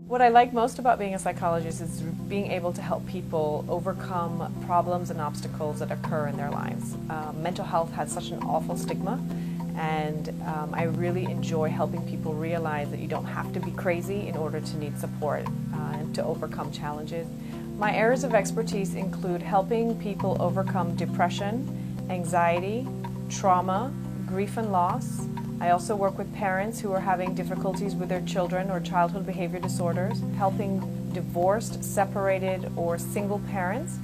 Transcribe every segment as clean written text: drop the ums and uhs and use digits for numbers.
What I like most about being a psychologist is being able to help people overcome problems and obstacles that occur in their lives. Mental health has such an awful stigma, and I really enjoy helping people realize that you don't have to be crazy in order to need support and to overcome challenges. My areas of expertise include helping people overcome depression, anxiety, trauma, grief and loss. I also work with parents who are having difficulties with their children or childhood behavior disorders, helping divorced, separated, or single parents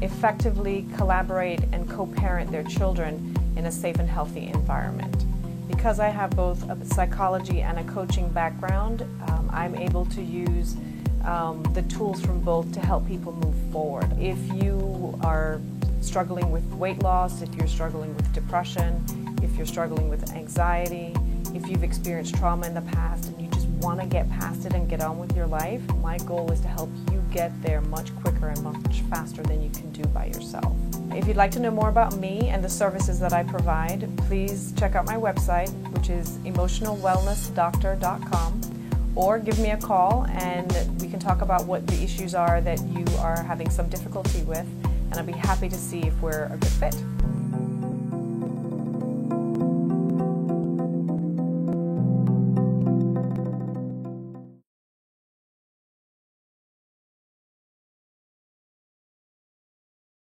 effectively collaborate and co-parent their children in a safe and healthy environment. Because I have both a psychology and a coaching background, I'm able to use the tools from both to help people move forward. If you are struggling with weight loss, if you're struggling with depression, if you're struggling with anxiety, if you've experienced trauma in the past and you just want to get past it and get on with your life, my goal is to help you get there much quicker and much faster than you can do by yourself. If you'd like to know more about me and the services that I provide, please check out my website, which is emotionalwellnessdoctor.com, or give me a call and we can talk about what the issues are that you are having some difficulty with, and I'll be happy to see if we're a good fit.